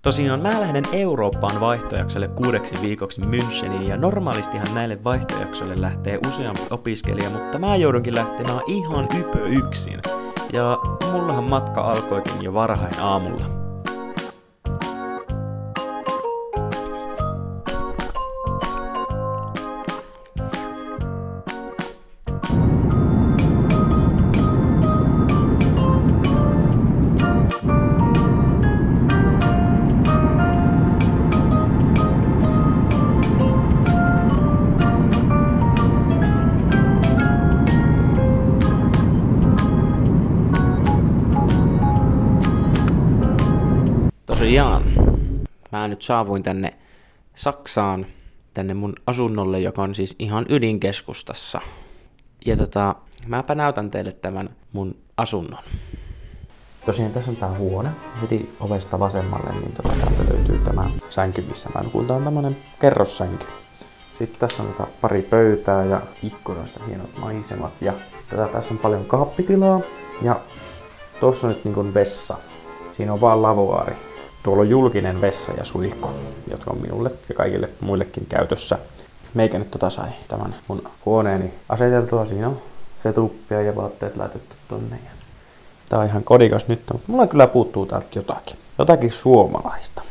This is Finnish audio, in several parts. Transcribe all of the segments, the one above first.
Tosiaan mä lähden Eurooppaan vaihtojaksolle 6 viikoksi Müncheniin ja normaalistihan näille vaihtojaksoille lähtee useampi opiskelija, mutta mä joudunkin lähtemään ihan yksin. Ja mullahan matka alkoikin jo varhain aamulla. Tosiaan, mä nyt saavuin tänne Saksaan, tänne mun asunnolle, joka on siis ihan ydinkeskustassa. Ja mäpä näytän teille tämän mun asunnon. Tosiaan tässä on tää huone, heti ovesta vasemmalle, niin täältä löytyy tämä sänky, missä mä nukun. Tää on tämmönen kerrossänky. Sitten tässä on pari pöytää ja ikkunoista hienot maisemat. Ja sitten tässä on paljon kaappitilaa. Ja tuossa on nyt niin kuin vessa. Siinä on vaan lavoaari. Tuolla on julkinen vessa ja suihku, jotka on minulle ja kaikille muillekin käytössä. Meikä nyt sai tämän mun huoneeni aseteltua. Siinä on setuppia ja vaatteet laitettu tonne. Tää on ihan kodikas nyt, mutta mulla kyllä puuttuu täältä jotakin. Jotakin suomalaista.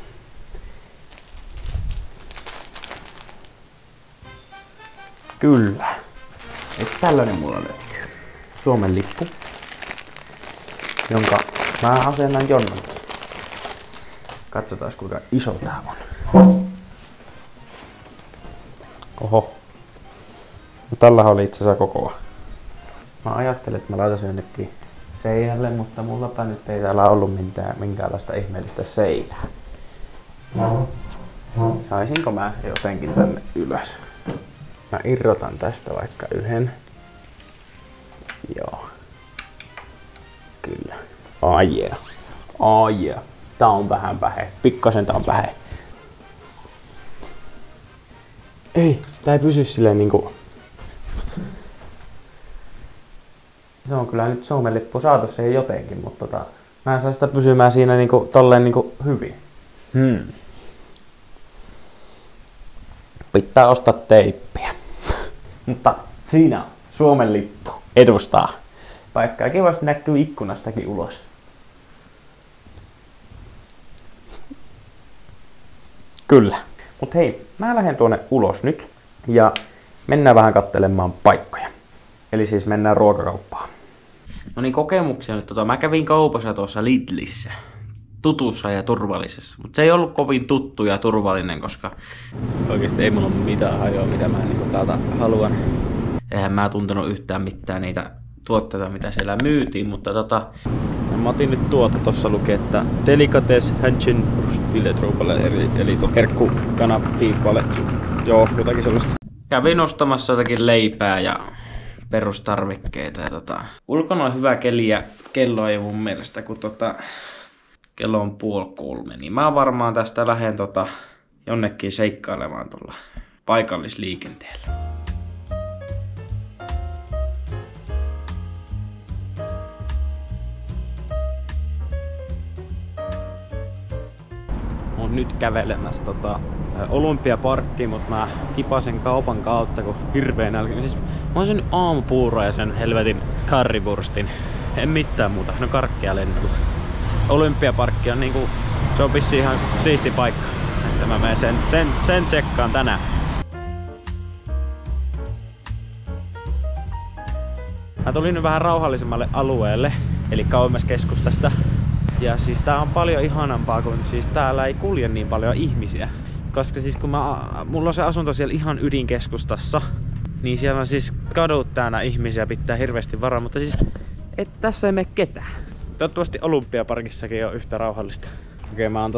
Kyllä. Et tällainen mulla löytyy. Suomen lippu, jonka mä asennan jonnekin. Katsotaan kuinka iso tää on. Oho. No, tällähän oli itse asiassa kokoa. Mä ajattelin, että mä laitan sen jonnekin seinälle, mutta mullapa nyt ei täällä ollut minkäänlaista ihmeellistä seinää. Saisinko mä se jotenkin tänne ylös? Mä irrotan tästä vaikka yhden. Joo. Kyllä. Ai yeah. Ai yeah. Tää on vähän pähe. Pikkasen tää on pähe. Ei, tää ei pysy silleen niinku... Se on kyllä nyt Suomen lippu saatu siihen jotenkin, mutta mä en saa sitä pysymään siinä niinku tolleen niinku hyvin. Pitää ostaa teippiä. Mutta siinä on Suomen lippu. Edustaa. Paikkaa kivasti näkyy ikkunastakin ulos. Kyllä. Mut hei, mä lähden tuonne ulos nyt ja mennään vähän katselemaan paikkoja. Eli siis mennään ruokakauppaan. No niin, kokemuksia nyt. Mä kävin kaupassa tuossa Lidlissä. Tutussa ja turvallisessa. Mutta se ei ollut kovin tuttu ja turvallinen, koska oikeesti ei mulla ole mitään hajoa, mitä mä niinku täältä haluan. Eihän mä tuntenut yhtään mitään niitä tuotteita, mitä siellä myytiin, mutta mä otin nyt tossa lukee, että Delicates Hähnchen Brustfilet Roupalle, eli herkku kanapiipale. Joo, jotakin sellaista. Kävin ostamassa jotakin leipää ja perustarvikkeita ja ulkona on hyvä keli ja kello ei mun mielestä, kun kello on 2:30, niin mä varmaan tästä lähden jonnekin seikkailemaan tuolla paikallisliikenteellä. Oon nyt kävelemässä Olympiaparkkiin, mutta mä kipasen kaupan kautta, kun hirveen nälkä. Siis mä oon syönyt aamupuuroa ja sen helvetin currywurstin. En mitään muuta, no karkkia lennolla. Olympiaparkki on niinku, se on vissiin ihan siisti paikka. Että mä menen sen tsekkaan tänään. Mä tulin nyt vähän rauhallisemmalle alueelle, eli kauemmas keskustasta. Ja siis tää on paljon ihanampaa, kun siis täällä ei kulje niin paljon ihmisiä. Koska siis kun mulla on se asunto siellä ihan ydinkeskustassa, niin siellä on siis kadut täynnä ihmisiä, pitää hirveästi varaa, mutta siis tässä ei mene ketään. Toivottavasti Olympiaparkissakin on yhtä rauhallista. Okei, mä oon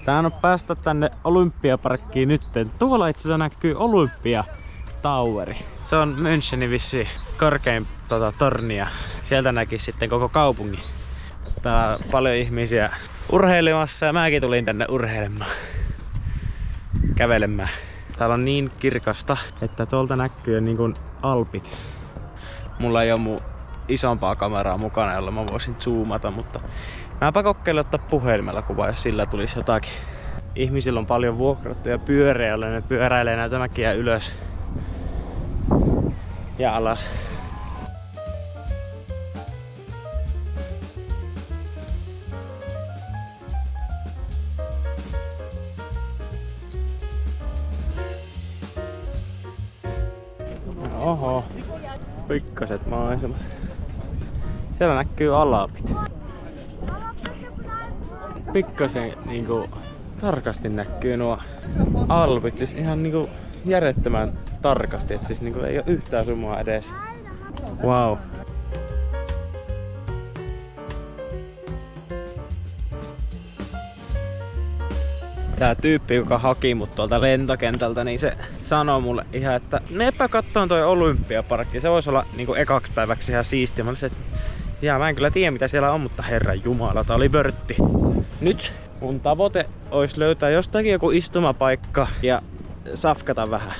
tää on päästä tänne Olympiaparkkiin nytten. Tuolla itse asiassa näkyy Olympia Toweri. Se on Münchenin vissiin korkein torni ja sieltä näki sitten koko kaupungin. Täällä on paljon ihmisiä urheilemassa ja mäkin tulin tänne urheilemaan. Kävelemään. Täällä on niin kirkasta, että tuolta näkyy niin kuin Alpit. Mulla ei oo mun isompaa kameraa mukana, jolla mä voisin zoomata, mutta Mäpä kokeilin ottaa puhelimella kuvaa, jos sillä tulisi jotakin. Ihmisillä on paljon vuokrattuja pyöriä, joille ne pyöräilee näitä mäkiä ylös ja alas. Oho, pikkaset maisemat. Siellä näkyy alapit. Pikkasen niinku tarkasti näkyy nuo alpit, siis ihan niinku järjettömän tarkasti, että siis niinku ei oo yhtään sumua edes. Wow. Tää tyyppi, joka haki mut tuolta lentokentältä, niin se sanoi mulle ihan, että meepä kattoon toi Olympiaparkki. Se voisi olla niinku ekaksi päiväksi ihan siistiä. Mä olisin, että jaa, mä en kyllä tiedä mitä siellä on, mutta herran jumala, tää oli vörtti. Nyt mun tavoite olisi löytää jostakin joku istumapaikka ja safkata vähän.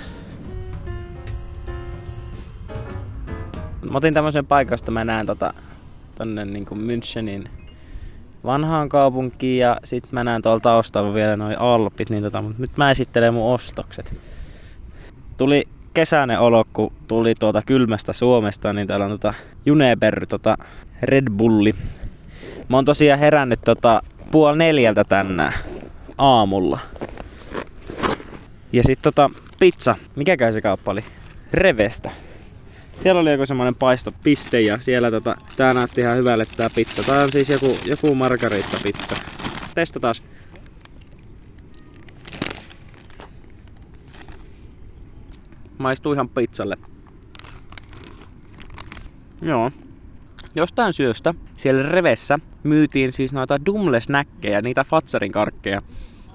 Mä otin tämmösen paikasta, mä näen tonne niinku Münchenin vanhaan kaupunkiin ja sit mä näen tuolla taustalla vielä noi alpit, niin mutta nyt mä esittelen mun ostokset. Tuli kesäinen olo, kun tuli tuolta kylmästä Suomesta, niin täällä on Juneberry, Red Bulli. Mä oon tosiaan herännyt 3:30 tänään aamulla. Ja sit pizza, mikäkään se kauppa oli? Revestä. Siellä oli joku semmonen paistopiste ja siellä tää näytti ihan hyvälle tää pizza. Tää on siis joku margaritta-pizza. Testataan. Maistuu ihan pizzalle. Joo. Jostain syystä siellä Revessä myytiin siis noita dumlesnäkkejä, niitä Fatsarin karkkeja.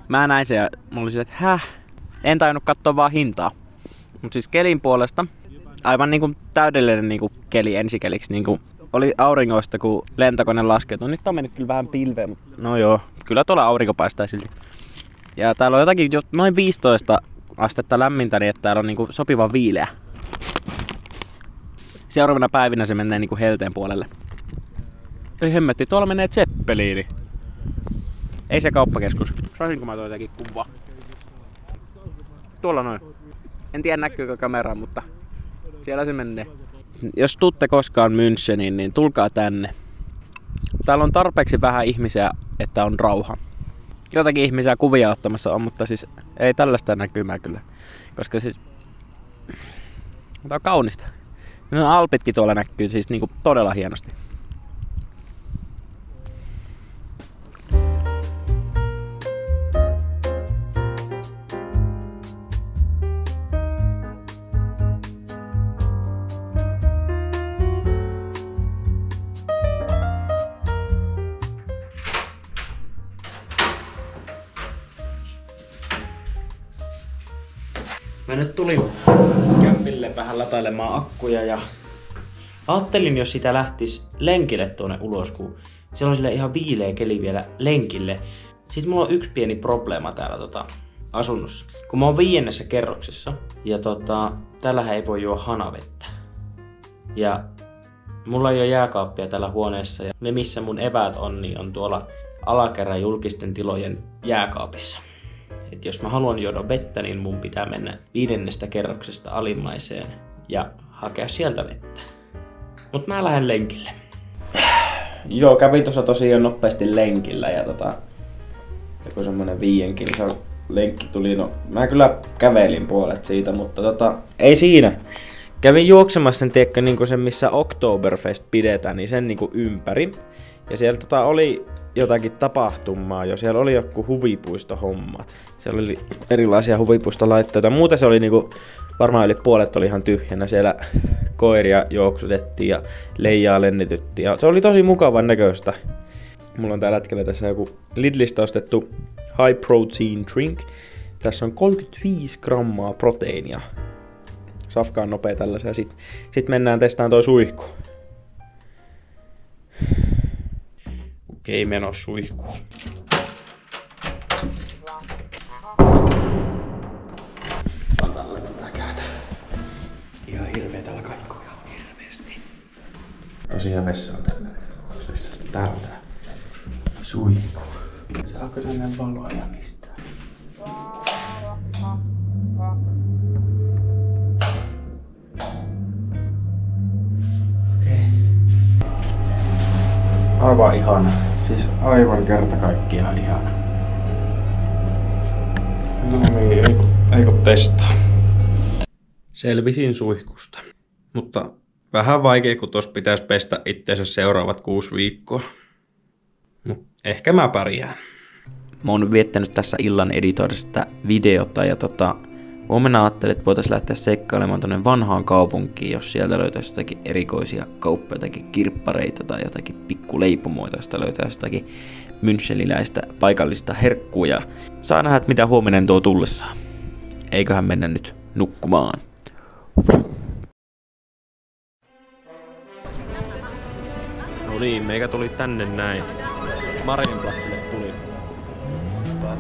Mä näin sen ja mulla oli sille, että en tainnut katsoa vaan hintaa. Mut siis kelin puolesta aivan niinku täydellinen niinku keli ensikeliksi. Niinku oli auringoista kun lentokone laskeutui. Nyt on mennyt kyllä vähän pilveen, mutta no joo, kyllä tuolla aurinko paistaa silti. Ja täällä on jotakin noin 15 astetta lämmintä, niin että täällä on niinku sopivan viileä. Seuraavana päivinä se menee niinku helteen puolelle. Ei hemmetti, tuolla menee Zeppeliini. Ei se kauppakeskus. Saisinko mä jotakin kuvaa? Tuolla noin. En tiedä näkyykö kameraan, mutta siellä se menee. Jos tuutte koskaan Müncheniin, niin tulkaa tänne. Täällä on tarpeeksi vähän ihmisiä, että on rauha. Jotakin ihmisiä kuvia ottamassa on, mutta siis ei tällaista näkymää kyllä. Koska siis tää on kaunista. No alpitkin tuolla näkyy siis niinku todella hienosti. Mä nyt tulin kämpille vähän latailemaan akkuja ja ajattelin, jos sitä lähtis lenkille tuonne ulos, kun siellä on sille ihan viileä keli vielä lenkille. Sitten mulla on yksi pieni probleema täällä asunnossa. Kun mä oon 5. kerroksessa ja täällähän ei voi juoda hanavettä. Ja mulla ei ole jääkaappia täällä huoneessa ja ne missä mun eväät on, niin on tuolla alakerran julkisten tilojen jääkaapissa. Et jos mä haluan juoda vettä, niin mun pitää mennä 5. kerroksesta alimmaiseen ja hakea sieltä vettä. Mut mä lähden lenkille. Joo, kävin tuossa tosiaan nopeasti lenkillä ja joku semmonen 5 kilsan lenkki tuli. No, mä kyllä kävelin puolet siitä, mutta ei siinä. Kävin juoksemassa sen, tiedätkö, niinku sen missä Oktoberfest pidetään, niin sen niinku ympäri. Ja siellä oli jotakin tapahtumaa jo. Siellä oli joku huvipuistohommat. Siellä oli erilaisia huvipuistolaitteita. Muuten se oli niinku, varmaan yli puolet oli ihan tyhjänä. Siellä koiria juoksutettiin ja leijaa lennetyttiin. Ja se oli tosi mukavan näköistä. Mulla on tällä hetkellä tässä joku Lidlistä ostettu High Protein Drink. Tässä on 35 grammaa proteiinia. Safka on nopea tällaisia. Sit mennään testaan toi suihku. Okei, meno suihkuun. Tällä tätä käytä. Ihan hirveä täällä kaikkuu ihan hirveesti. Tosiaan vessa on tällä. Onks vessasta täällä? suihku. Saako tänne valoja mistään? Okei. Aivan ihana. Siis aivan kerta kaikkiaan ihana. No niin, eikö testaa. Selvisin suihkusta. Mutta vähän vaikea, kun tuossa pitäisi pestä itseensä seuraavat 6 viikkoa. Mut ehkä mä pärjään. Mä oon viettänyt tässä illan editoida sitä videota ja huomenna ajattelin, että voitais lähteä seikkailemaan tonne vanhaan kaupunkiin, jos sieltä löytäisi jotakin erikoisia kauppoja, jotakin kirppareita tai jotakin pikkuleipomoita, josta löytäisi jotakin müncheniläistä paikallista herkkua ja saa nähdä, mitä huominen tuo tullessaan. Eiköhän mennä nyt nukkumaan. No niin, meikä tuli tänne näin. Marienplatsille tuli.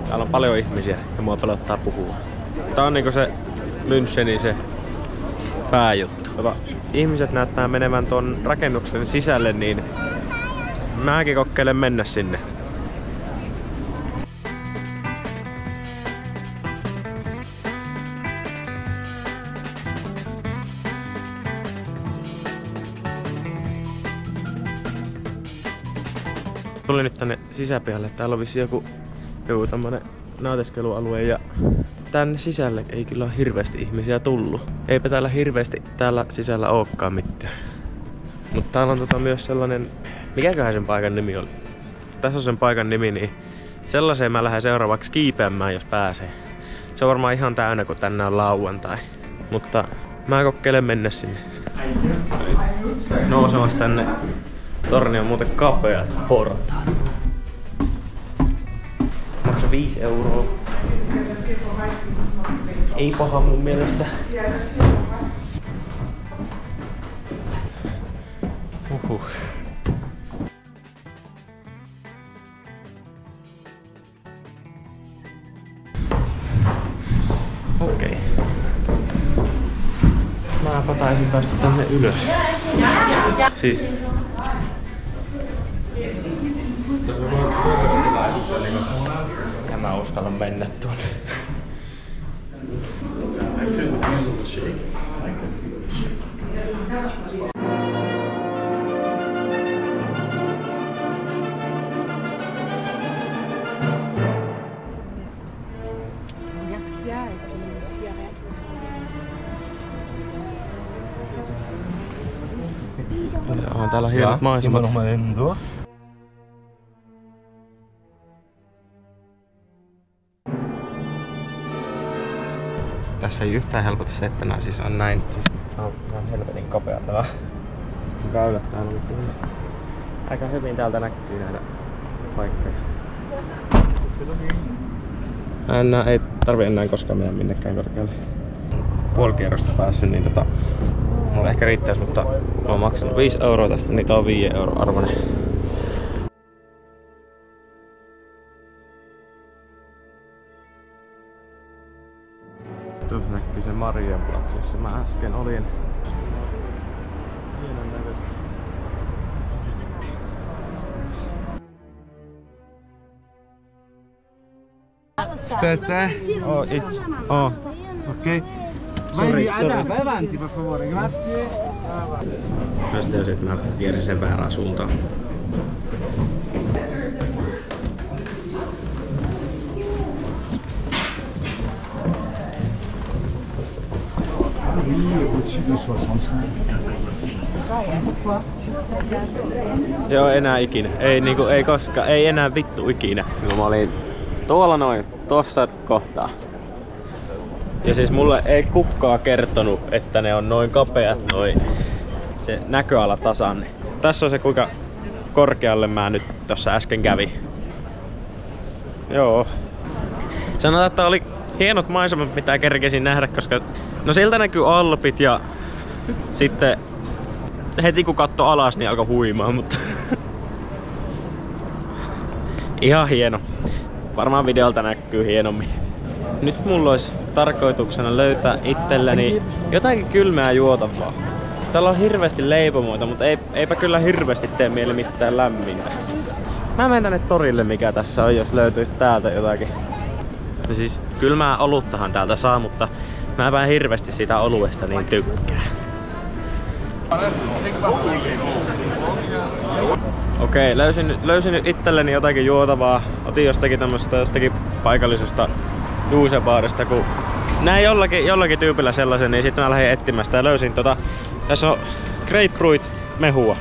Täällä on paljon ihmisiä ja mua pelottaa puhua. Tää on niinku se Münchenin se pääjuttu. Ihmiset näyttää menevän ton rakennuksen sisälle, niin mäkin kokeilen mennä sinne. Tulin nyt tänne sisäpihalle. Täällä on vissi joku tämmönen nauteskelualue ja tänne sisälle ei kyllä ole hirveästi ihmisiä tullut. Eipä täällä hirveästi täällä sisällä olekaan mitään. Mutta täällä on myös sellainen, mikäköhän sen paikan nimi oli? Tässä on sen paikan nimi, niin sellaiseen mä lähden seuraavaksi kiipeämään, jos pääsee. Se on varmaan ihan täynnä, kun tänne on lauantai. Mutta mä kokeilen mennä sinne. Nousemassa tänne. Torni on muuten kapeat portaat. Maksaa 5 €. Ei paha mun mielestä. Okei. Mäpä taisin päästä tänne ylös. Siis en mä uskalla mennä tuonne. Täällä on hienot maisemat. Tässä ei yhtään helpota se, että nää siis on näin, siis on helvetin kapeat nämä väylät täällä. Aika hyvin täältä näkyy näitä paikkoja. Ei tarvi enää koskaan mennä minnekään korkealle. Puoli kierrosta päässyt, niin mulle ehkä riittäisi, mutta mä oon maksanut 5 € tästä, niin tää on 5 € arvoinen. Tuossa näkyy se Marienplatz, jossa mä äsken olin. Hienon näköistä. Aspetta, ok. Vai avanti per favore, grazie. Myös löysin, että mä kiersin sen väärään suuntaan. Joo, enää ikinä. Ei koskaan, ei enää vittu ikinä. No, mä olin tuolla noin, tossa kohtaa. Ja siis mulle ei kukaan kertonut, että ne on noin kapeat se näköala tasanne. Tässä on se kuinka korkealle mä nyt tossa äsken kävin. Joo. Sanotaan, että oli hienot maisemat, mitä kerkesin nähdä, koska no siltä näkyy Alpit ja sitten heti kun katso alas, niin alkoi huimaa, mutta ihan hieno. Varmaan videolta näkyy hienommin. Nyt mulla olisi tarkoituksena löytää itselleni jotakin kylmää juotavaa. Täällä on hirveästi leipomoita, mutta eipä kyllä hirveästi tee mieli mitään lämmintä. mä menen tänne torille, mikä tässä on, jos löytyisi täältä jotakin. No siis, kyllä mä oluttahan täältä saa, mutta mä vähän hirveästi siitä oluesta niin tykkään. Okei, löysin nyt itselleni jotakin juotavaa. Otin jostakin paikallisesta juusebaarista, kun näin jollakin tyypillä sellaisen, niin sitten mä lähdin etsimään sitä ja löysin tässä on grapefruit mehua.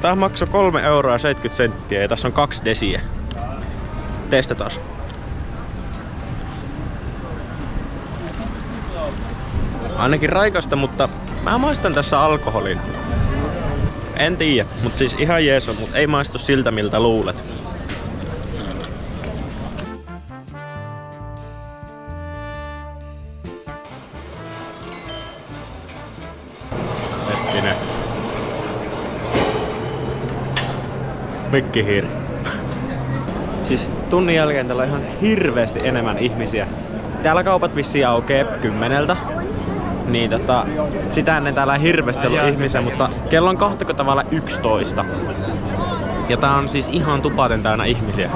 Tää maksoi 3,70 € ja tässä on 2 desiä. Testataan. Ainakin raikasta, mutta mä maistan tässä alkoholin. En tiedä, mutta siis ihan jees on, mutta ei maistu siltä miltä luulet. Hetkinen. Mikkihiiri. Siis tunnin jälkeen täällä on ihan hirveästi enemmän ihmisiä. Täällä kaupat vissiin aukee 10:00. Niin sitä ennen täällä ei hirveästi ollut ihmisiä, mutta kello on 11:20. Ja tää on siis ihan tupaten täynnä ihmisiä.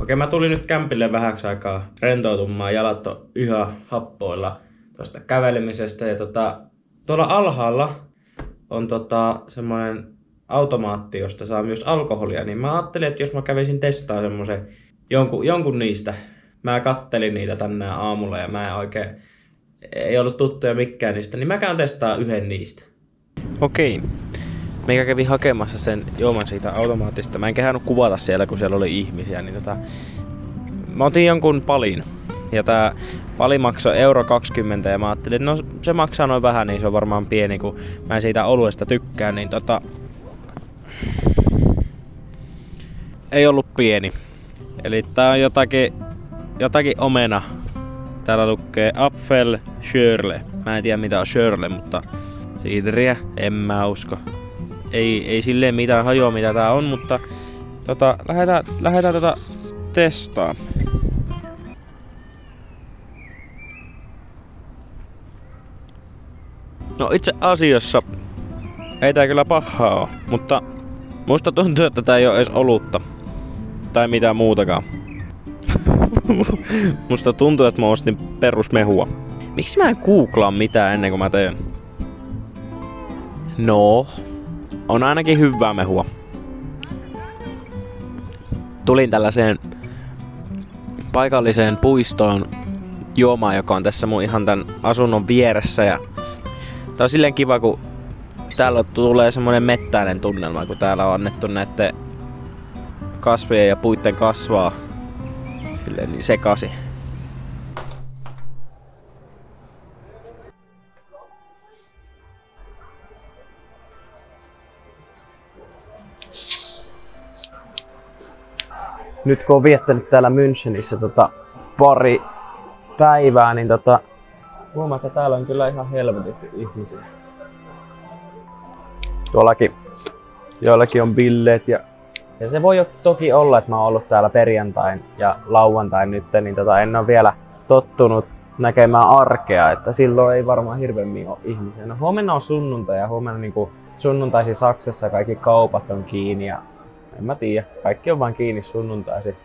Okei, mä tulin nyt kämpille vähäksi aikaa rentoutumaan. Jalat on ihan happoilla tosta kävelemisestä. Ja tuolla alhaalla on semmonen automaatti, josta saa myös alkoholia. Niin mä ajattelin, että jos mä kävisin testaa semmosen jonkun niistä. Mä kattelin niitä tänään aamulla ja mä ei ollut tuttuja mikään niistä. Niin mä käyn testaa yhden niistä. Okei. Meikä kävi hakemassa sen juoman siitä automaattista. Mä en kehannut kuvata siellä, kun siellä oli ihmisiä. Niin mä otin jonkun palin. Ja tää pali maksoi 1,20 € ja mä ajattelin, että no se maksaa noin vähän, niin se on varmaan pieni, kun mä en siitä oluesta tykkään. Niin ei ollut pieni. Eli tää on jotakin omena. Täällä lukee Apfel Schörle. Mä en tiedä mitä on Schörle, mutta siideriä en mä usko. Ei silleen mitään hajoa mitä tää on, mutta lähdetään testaa. No itse asiassa ei tää kyllä pahaa oo, mutta musta tuntuu, että tää ei oo edes olutta. Tai mitään muutakaan. Musta tuntuu, että mä ostin perusmehua. Miksi mä en googlaa mitään ennen kuin mä teen? No, on ainakin hyvää mehua. Tulin tällaiseen paikalliseen puistoon juomaan, joka on tässä mun ihan tän asunnon vieressä. Ja tää on silleen kiva, kun täällä tulee semmonen mettäinen tunnelma, kun täällä on annettu näitten kasvien ja puitten kasvaa silleen niin sekaisin. Nyt kun on viettänyt täällä Münchenissä pari päivää, niin huomaa, että täällä on kyllä ihan helvetisti ihmisiä. Tuollakin joillakin on billeet ja se voi jo toki olla, että mä oon ollut täällä perjantain ja lauantain nyt, niin en ole vielä tottunut näkemään arkea, että silloin ei varmaan hirveämmin ole ihmisiä. No huomenna on sunnuntai ja huomenna niinku sunnuntaisin Saksassa kaikki kaupat on kiinni ja en mä tiedä, kaikki on vaan kiinni sunnuntaisin.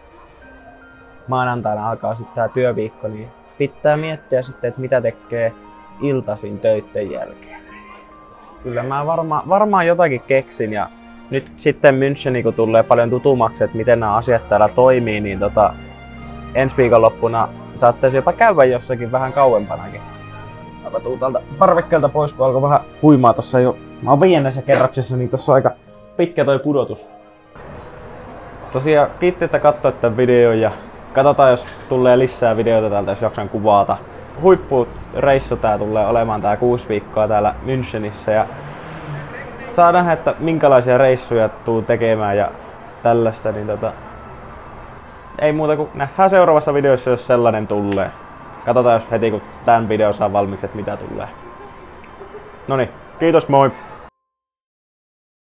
Maanantaina alkaa sitten tää työviikko, niin pitää miettiä sitten, että mitä tekee iltaisin töitten jälkeen. Kyllä mä varmaan jotakin keksin ja nyt sitten Müncheni, kun tulee paljon tutummaksi, että miten nämä asiat täällä toimii, niin ensi viikonloppuna saattaisi jopa käydä jossakin vähän kauempanakin. Mä tuun täältä parvekkeelta pois, kun alkoi vähän huimaa tossa jo. Mä oon 5. kerroksessa, niin tossa on aika pitkä toi pudotus. Tosiaan kiitti, että katsoit tämän videon ja katsotaan, jos tulee lisää videoita täältä, jos jaksan kuvata. Huippureissu tää tulee olemaan tää 6 viikkoa täällä Münchenissä ja saa nähdä, että minkälaisia reissuja tuun tekemään ja tällaista, niin ei muuta kuin nähdään seuraavassa videossa, jos sellainen tulee. Katsotaan, jos heti kun tämän video saa valmiiksi, että mitä tulee. Noniin, kiitos, moi!